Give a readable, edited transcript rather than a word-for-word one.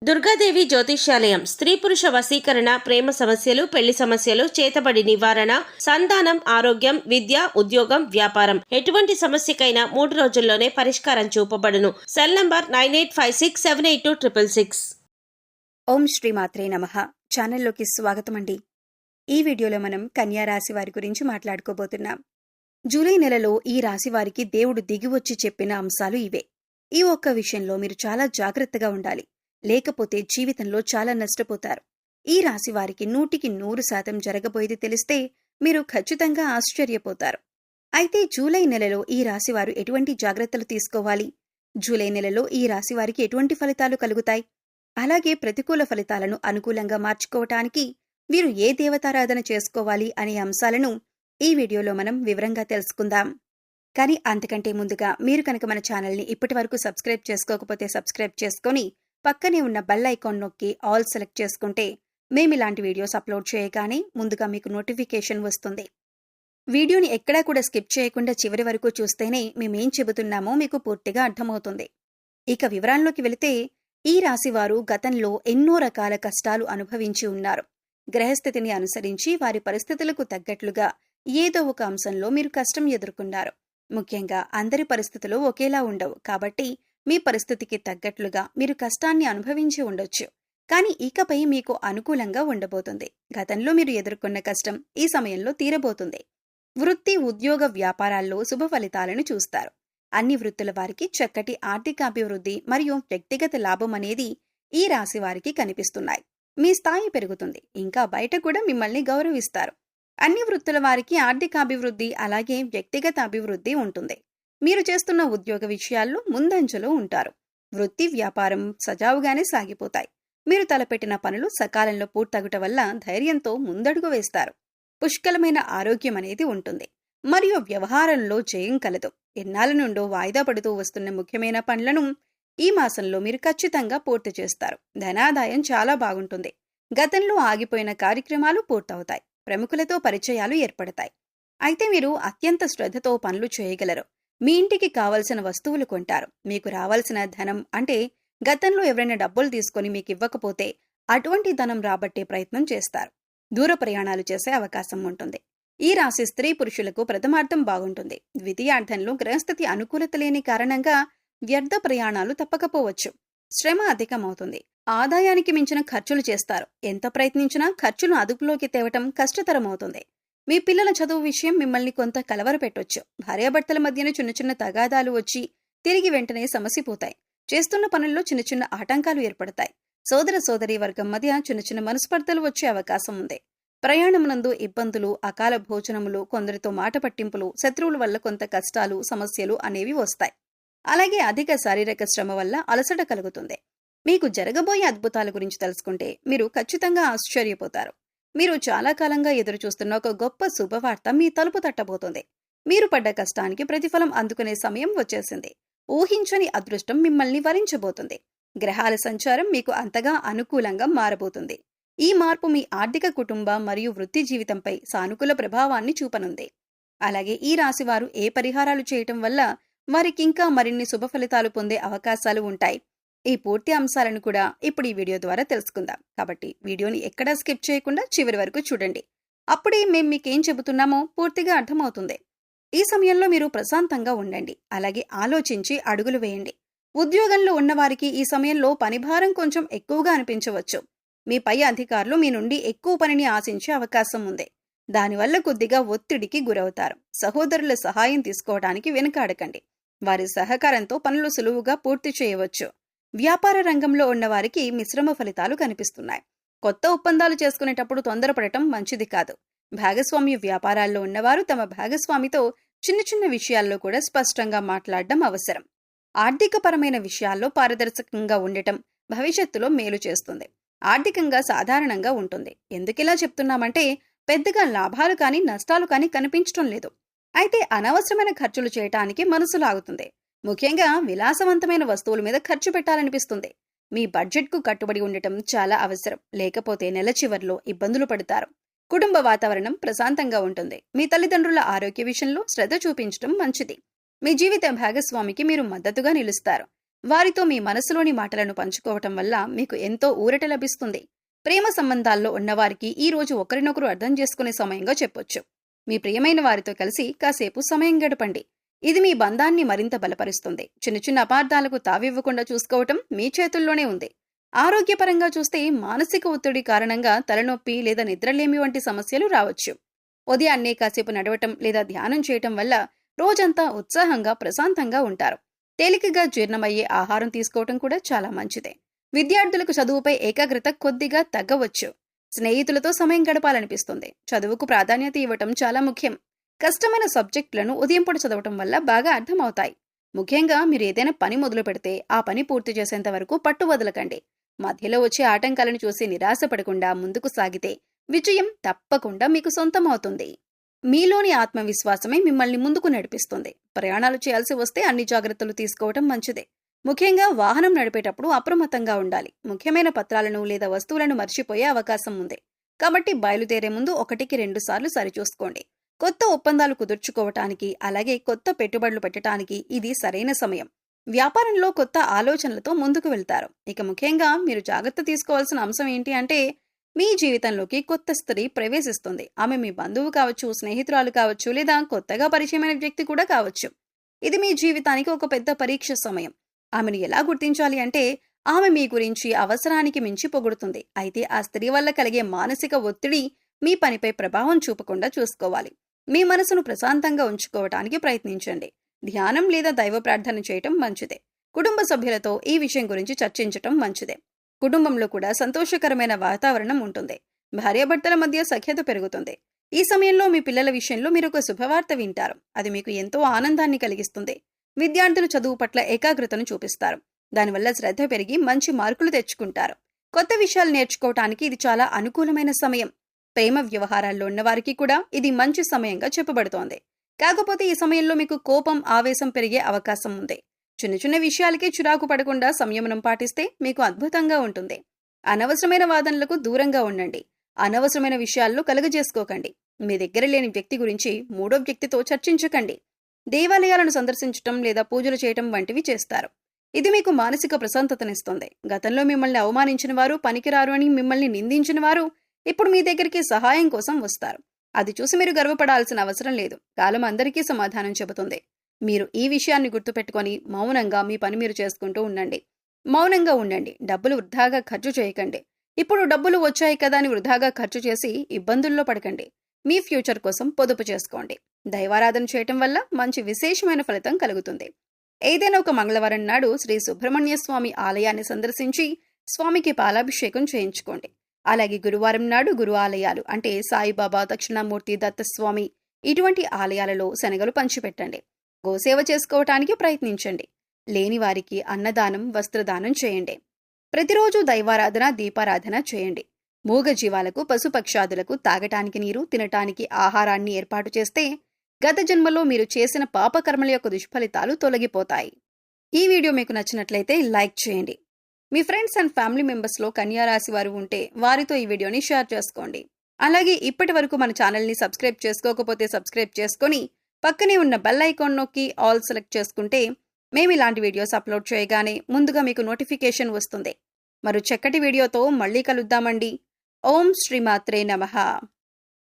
దుర్గాదేవి జ్యోతిష్యాలయం స్త్రీ పురుష వశీకరణ, ప్రేమ సమస్యలు, పెళ్లి సమస్యలు, చేతబడి నివారణ, సంతానం, ఆరోగ్యం, విద్య, ఉద్యోగం, వ్యాపారం ఎటువంటి సమస్యకైనా 3 రోజుల్లోనే పరిష్కారం చూపబడును. Cell number 9856782666. ఓం శ్రీ మాత్రే నమః. ఛానల్లోకి స్వాగతం అండి. ఈ వీడియోలో మనం కన్యా రాశి వారి గురించి మాట్లాడుకోబోతున్నాం. జూలై నెలలో ఈ రాశి వారికి దేవుడు దిగివచ్చి చెప్పిన అంశాలు ఇవే. ఈ ఒక్క విషయంలో మీరు చాలా జాగ్రత్తగా ఉండాలి, లేకపోతే జీవితంలో చాలా నష్టపోతారు. ఈ రాశి వారికి 100% జరగబోయేది తెలిస్తే మీరు ఖచ్చితంగా ఆశ్చర్యపోతారు. అయితే జూలై నెలలో ఈ రాశివారు ఎటువంటి జాగ్రత్తలు తీసుకోవాలి, జూలై నెలలో ఈ రాశి వారికి ఎటువంటి ఫలితాలు కలుగుతాయి, అలాగే ప్రతికూల ఫలితాలను అనుకూలంగా మార్చుకోవటానికి మీరు ఏ దేవతారాధన చేసుకోవాలి అనే అంశాలను ఈ వీడియోలో మనం వివరంగా తెలుసుకుందాం. కానీ అంతకంటే ముందుగా మీరు కనుక మన ఛానల్ని ఇప్పటివరకు సబ్స్క్రైబ్ చేసుకోకపోతే సబ్స్క్రైబ్ చేసుకొని పక్కనే ఉన్న బెల్ ఐకాన్ నొక్కి ఆల్ సెలెక్ట్ చేసుకుంటే మేమిలాంటి వీడియోస్ అప్లోడ్ చేయగానే ముందుగా మీకు నోటిఫికేషన్ వస్తుంది. వీడియోని ఎక్కడా కూడా స్కిప్ చేయకుండా చివరి వరకు చూస్తేనే మేమేం చెబుతున్నామో మీకు పూర్తిగా అర్థమవుతుంది. ఇక వివరాల్లోకి వెళితే ఈ రాశివారు గతంలో ఎన్నో రకాల కష్టాలు అనుభవించి ఉన్నారు. గ్రహస్థితిని అనుసరించి వారి పరిస్థితులకు తగ్గట్లుగా ఏదో ఒక అంశంలో మీరు కష్టం ఎదుర్కొన్నారు. ముఖ్యంగా అందరి పరిస్థితులు ఒకేలా ఉండవు కాబట్టి మీ పరిస్థితికి తగ్గట్లుగా మీరు కష్టాన్ని అనుభవించి ఉండొచ్చు. కానీ ఇకపై మీకు అనుకూలంగా ఉండబోతుంది. గతంలో మీరు ఎదుర్కొన్న కష్టం ఈ సమయంలో తీరబోతుంది. వృత్తి, ఉద్యోగ, వ్యాపారాల్లో శుభ ఫలితాలను చూస్తారు. అన్ని వృత్తుల వారికి చక్కటి ఆర్థికాభివృద్ధి మరియు వ్యక్తిగత లాభం అనేది ఈ రాశి వారికి కనిపిస్తున్నాయి. మీ స్థాయి పెరుగుతుంది, ఇంకా బయట కూడా మిమ్మల్ని గౌరవిస్తారు. అన్ని వృత్తుల వారికి ఆర్థికాభివృద్ధి అలాగే వ్యక్తిగత అభివృద్ధి ఉంటుంది. మీరు చేస్తున్న ఉద్యోగ విషయాల్లో ముందంజలో ఉంటారు. వృత్తి, వ్యాపారం సజావుగానే సాగిపోతాయి. మీరు తలపెట్టిన పనులు సకాలంలో పూర్తగుట వల్ల ధైర్యంతో ముందడుగు వేస్తారు. పుష్కలమైన ఆరోగ్యం అనేది ఉంటుంది మరియు వ్యవహారంలో జయం కలదు. ఎన్నాళ్ళ నుండో వాయిదా పడుతూ వస్తున్న ముఖ్యమైన పనులను ఈ మాసంలో మీరు ఖచ్చితంగా పూర్తి చేస్తారు. ధనాదాయం చాలా బాగుంటుంది. గతంలో ఆగిపోయిన కార్యక్రమాలు పూర్తవుతాయి. ప్రముఖులతో పరిచయాలు ఏర్పడతాయి. అయితే మీరు అత్యంత శ్రద్ధతో పనులు చేయగలరు. మీ ఇంటికి కావలసిన వస్తువులు కొంటారు. మీకు రావాల్సిన ధనం అంటే గతంలో ఎవరైనా డబ్బులు తీసుకొని మీకు ఇవ్వకపోతే అటువంటి ధనం రాబట్టే ప్రయత్నం చేస్తారు. దూర ప్రయాణాలు చేసే అవకాశం ఉంటుంది. ఈ రాశి స్త్రీ పురుషులకు ప్రథమార్థం బాగుంటుంది. ద్వితీయార్థంలో గ్రహస్థితి అనుకూలత లేని కారణంగా వ్యర్థ ప్రయాణాలు తప్పకపోవచ్చు. శ్రమ అధికమవుతుంది. ఆదాయానికి మించిన ఖర్చులు చేస్తారు. ఎంత ప్రయత్నించినా ఖర్చును అదుపులోకి తేవటం కష్టతరమవుతుంది. మీ పిల్లల చదువు విషయం మిమ్మల్ని కొంత కలవరపెట్టొచ్చు. భార్యాభర్తల మధ్యన చిన్న చిన్న తగాదాలు వచ్చి తిరిగి వెంటనే సమసిపోతాయి. చేస్తున్న పనుల్లో చిన్న చిన్న ఆటంకాలు ఏర్పడతాయి. సోదర సోదరీ వర్గం మధ్య చిన్న చిన్న మనస్పర్ధలు వచ్చే అవకాశం ఉంది. ప్రయాణమునందు ఇబ్బందులు, అకాల భోజనములు, కొందరితో మాట పట్టింపులు, శత్రువుల వల్ల కొంత కష్టాలు, సమస్యలు అనేవి వస్తాయి. అలాగే అధిక శారీరక శ్రమ వల్ల అలసట కలుగుతుంది. మీకు జరగబోయే అద్భుతాల గురించి తెలుసుకుంటే మీరు ఖచ్చితంగా ఆశ్చర్యపోతారు. మీరు చాలా కాలంగా ఎదురుచూస్తున్న ఒక గొప్ప శుభవార్త మీ తలుపు తట్టబోతుంది. మీరు పడ్డ కష్టానికి ప్రతిఫలం అందుకునే సమయం వచ్చేసింది. ఊహించని అదృష్టం మిమ్మల్ని వరించబోతుంది. గ్రహాల సంచారం మీకు అంతగా అనుకూలంగా మారబోతుంది. ఈ మార్పు మీ ఆర్థిక, కుటుంబ మరియు వృత్తి జీవితంపై సానుకూల ప్రభావాన్ని చూపనుంది. అలాగే ఈ రాశివారు ఏ పరిహారాలు చేయటం వల్ల వారికి ఇంకా మరిన్ని శుభ ఫలితాలు పొందే అవకాశాలు ఉంటాయి, ఈ పూర్తి అంశాలను కూడా ఇప్పుడు ఈ వీడియో ద్వారా తెలుసుకుందాం. కాబట్టి వీడియోని ఎక్కడా స్కిప్ చేయకుండా చివరి వరకు చూడండి. అప్పుడే మేము మీకేం చెబుతున్నామో పూర్తిగా అర్థమవుతుంది. ఈ సమయంలో మీరు ప్రశాంతంగా ఉండండి. అలాగే ఆలోచించి అడుగులు వేయండి. ఉద్యోగంలో ఉన్నవారికి ఈ సమయంలో పనిభారం కొంచెం ఎక్కువగా అనిపించవచ్చు. మీ పై అధికారులు మీ నుండి ఎక్కువ పనిని ఆశించే అవకాశం ఉంది. దానివల్ల కొద్దిగా ఒత్తిడికి గురవుతారు. సహోదరుల సహాయం తీసుకోవడానికి వెనుకాడకండి. వారి సహకారంతో పనులు సులువుగా పూర్తి చేయవచ్చు. వ్యాపార రంగంలో ఉన్నవారికి మిశ్రమ ఫలితాలు కనిపిస్తున్నాయి. కొత్త ఒప్పందాలు చేసుకునేటప్పుడు తొందరపడటం మంచిది కాదు. భాగస్వామ్య వ్యాపారాల్లో ఉన్నవారు తమ భాగస్వామితో చిన్న చిన్న విషయాల్లో కూడా స్పష్టంగా మాట్లాడడం అవసరం. ఆర్థికపరమైన విషయాల్లో పారదర్శకంగా ఉండటం భవిష్యత్తులో మేలు చేస్తుంది. ఆర్థికంగా సాధారణంగా ఉంటుంది. ఎందుకిలా చెప్తున్నామంటే పెద్దగా లాభాలు కానీ నష్టాలు కానీ కనిపించడం లేదు. అయితే అనవసరమైన ఖర్చులు చేయటానికి మనసు లాగుతుంది. ముఖ్యంగా విలాసవంతమైన వస్తువుల మీద ఖర్చు పెట్టాలనిపిస్తుంది. మీ బడ్జెట్కు కట్టుబడి ఉండటం చాలా అవసరం. లేకపోతే నెల చివర్లో ఇబ్బందులు పడతారు. కుటుంబ వాతావరణం ప్రశాంతంగా ఉంటుంది. మీ తల్లిదండ్రుల ఆరోగ్య విషయంలో శ్రద్ధ చూపించడం మంచిది. మీ జీవిత భాగస్వామికి మీరు మద్దతుగా నిలుస్తారు. వారితో మీ మనసులోని మాటలను పంచుకోవటం వల్ల మీకు ఎంతో ఊరట లభిస్తుంది. ప్రేమ సంబంధాల్లో ఉన్నవారికి ఈ రోజు ఒకరినొకరు అర్థం చేసుకునే సమయంగా చెప్పొచ్చు. మీ ప్రియమైన వారితో కలిసి కాసేపు సమయం గడపండి. ఇది మీ బంధాన్ని మరింత బలపరుస్తుంది. చిన్న చిన్న అపార్థాలకు తావివ్వకుండా చూసుకోవటం మీ చేతుల్లోనే ఉంది. ఆరోగ్యపరంగా చూస్తే మానసిక ఒత్తిడి కారణంగా తలనొప్పి లేదా నిద్రలేమి వంటి సమస్యలు రావచ్చు. ఉదయాన్నే కాసేపు నడవటం లేదా ధ్యానం చేయటం వల్ల రోజంతా ఉత్సాహంగా ప్రశాంతంగా ఉంటారు. తేలికగా జీర్ణమయ్యే ఆహారం తీసుకోవటం కూడా చాలా మంచిదే. విద్యార్థులకు చదువుపై ఏకాగ్రత కొద్దిగా తగ్గవచ్చు. స్నేహితులతో సమయం గడపాలనిపిస్తుంది. చదువుకు ప్రాధాన్యత ఇవ్వటం చాలా ముఖ్యం. కష్టమైన సబ్జెక్టులను ఉదయం పూట చదవటం వల్ల బాగా అర్థమవుతాయి. ముఖ్యంగా మీరు ఏదైనా పని మొదలు పెడితే ఆ పని పూర్తి చేసేంత వరకు పట్టు వదలకండి. మధ్యలో వచ్చే ఆటంకాలను చూసి నిరాశపడకుండా ముందుకు సాగితే విజయం తప్పకుండా మీకు సొంతమవుతుంది. మీలోని ఆత్మవిశ్వాసమే మిమ్మల్ని ముందుకు నడిపిస్తుంది. ప్రయాణాలు చేయాల్సి వస్తే అన్ని జాగ్రత్తలు తీసుకోవటం మంచిదే. ముఖ్యంగా వాహనం నడిపేటప్పుడు అప్రమత్తంగా ఉండాలి. ముఖ్యమైన పత్రాలను లేదా వస్తువులను మర్చిపోయే అవకాశం ఉంది. కాబట్టి బయలుదేరే ముందు 1-2 సార్లు సరిచూసుకోండి. కొత్త ఒప్పందాలు కుదుర్చుకోవటానికి, అలాగే కొత్త పెట్టుబడులు పెట్టడానికి ఇది సరైన సమయం. వ్యాపారంలో కొత్త ఆలోచనలతో ముందుకు వెళ్తారు. ఇక ముఖ్యంగా మీరు జాగ్రత్త తీసుకోవాల్సిన అంశం ఏంటి అంటే, మీ జీవితంలోకి కొత్త స్త్రీ ప్రవేశిస్తుంది. ఆమె మీ బంధువు కావచ్చు, స్నేహితురాలు కావచ్చు, లేదా కొత్తగా పరిచయమైన వ్యక్తి కూడా కావచ్చు. ఇది మీ జీవితానికి ఒక పెద్ద పరీక్ష సమయం. ఆమెను ఎలా గుర్తించాలి అంటే, ఆమె మీ గురించి అవసరానికి మించి పొగుడుతుంది. అయితే ఆ స్త్రీ వల్ల కలిగే మానసిక ఒత్తిడి మీ పనిపై ప్రభావం చూపకుండా చూసుకోవాలి. మీ మనసును ప్రశాంతంగా ఉంచుకోవటానికి ప్రయత్నించండి. ధ్యానం లేదా దైవ ప్రార్థన చేయటం మంచిదే. కుటుంబ సభ్యులతో ఈ విషయం గురించి చర్చించటం మంచిదే. కుటుంబంలో కూడా సంతోషకరమైన వాతావరణం ఉంటుంది. భార్యాభర్తల మధ్య సఖ్యత పెరుగుతుంది. ఈ సమయంలో మీ పిల్లల విషయంలో మీరు ఒక శుభవార్త వింటారు. అది మీకు ఎంతో ఆనందాన్ని కలిగిస్తుంది. విద్యార్థులు చదువు పట్ల ఏకాగ్రతను చూపిస్తారు. దానివల్ల శ్రద్ధ పెరిగి మంచి మార్కులు తెచ్చుకుంటారు. కొత్త విషయాలు నేర్చుకోవటానికి ఇది చాలా అనుకూలమైన సమయం. ప్రేమ వ్యవహారాల్లో ఉన్నవారికి కూడా ఇది మంచి సమయంగా చెప్పబడుతోంది. కాకపోతే ఈ సమయంలో మీకు కోపం, ఆవేశం పెరిగే అవకాశం ఉంది. చిన్న చిన్న విషయాలకే చిరాకు పడకుండా సంయమనం పాటిస్తే మీకు అద్భుతంగా ఉంటుంది. అనవసరమైన వాదనలకు దూరంగా ఉండండి. అనవసరమైన విషయాల్లో కలుగజేసుకోకండి. మీ దగ్గర లేని వ్యక్తి గురించి మూడో వ్యక్తితో చర్చించకండి. దేవాలయాలను సందర్శించటం లేదా పూజలు చేయటం వంటివి చేస్తారు. ఇది మీకు మానసిక ప్రశాంతతనిస్తుంది. గతంలో మిమ్మల్ని అవమానించిన వారు, పనికిరారు అని మిమ్మల్ని నిందించిన వారు ఇప్పుడు మీ దగ్గరికి సహాయం కోసం వస్తారు. అది చూసి మీరు గర్వపడాల్సిన అవసరం లేదు. కాలం అందరికీ సమాధానం చెబుతుంది. మీరు ఈ విషయాన్ని గుర్తుపెట్టుకొని మౌనంగా మీ పని మీరు చేసుకుంటూ ఉండండి. మౌనంగా ఉండండి. డబ్బులు వృధాగా ఖర్చు చేయకండి. ఇప్పుడు డబ్బులు వచ్చాయి కదా అని వృధాగా ఖర్చు చేసి ఇబ్బందుల్లో పడకండి. మీ ఫ్యూచర్ కోసం పొదుపు చేసుకోండి. దైవారాధన చేయటం వల్ల మంచి విశేషమైన ఫలితం కలుగుతుంది. ఏదైనా ఒక మంగళవారం నాడు శ్రీ సుబ్రహ్మణ్య స్వామి ఆలయాన్ని సందర్శించి స్వామికి పాలాభిషేకం చేయించుకోండి. అలాగే గురువారం నాడు గురు ఆలయాలు అంటే సాయిబాబా, దక్షిణామూర్తి, దత్తస్వామి ఇటువంటి ఆలయాలలో శనగలు పంచిపెట్టండి. గోసేవ చేసుకోవటానికి ప్రయత్నించండి. లేని వారికి అన్నదానం, వస్త్రదానం చేయండి. ప్రతిరోజు దైవారాధన, దీపారాధన చేయండి. మూగ జీవాలకు, పశుపక్షాదులకు తాగటానికి నీరు, తినటానికి ఆహారాన్ని ఏర్పాటు చేస్తే గత జన్మలో మీరు చేసిన పాపకర్మల యొక్క దుష్ఫలితాలు తొలగిపోతాయి. ఈ వీడియో మీకు నచ్చినట్లయితే లైక్ చేయండి. మీ ఫ్రెండ్స్ అండ్ ఫ్యామిలీ మెంబర్స్లో కన్యారాశి వారు ఉంటే వారితో ఈ వీడియోని షేర్ చేసుకోండి. అలాగే ఇప్పటి వరకు మన ఛానల్ని సబ్స్క్రైబ్ చేసుకోకపోతే సబ్స్క్రైబ్ చేసుకొని పక్కనే ఉన్న బెల్ ఐకాన్ నొక్కి ఆల్ సెలెక్ట్ చేసుకుంటే మేము ఇలాంటి వీడియోస్ అప్లోడ్ చేయగానే ముందుగా మీకు నోటిఫికేషన్ వస్తుంది. మరో చక్కటి వీడియోతో మళ్ళీ కలుద్దామండి. ఓం శ్రీమాత్రే నమః.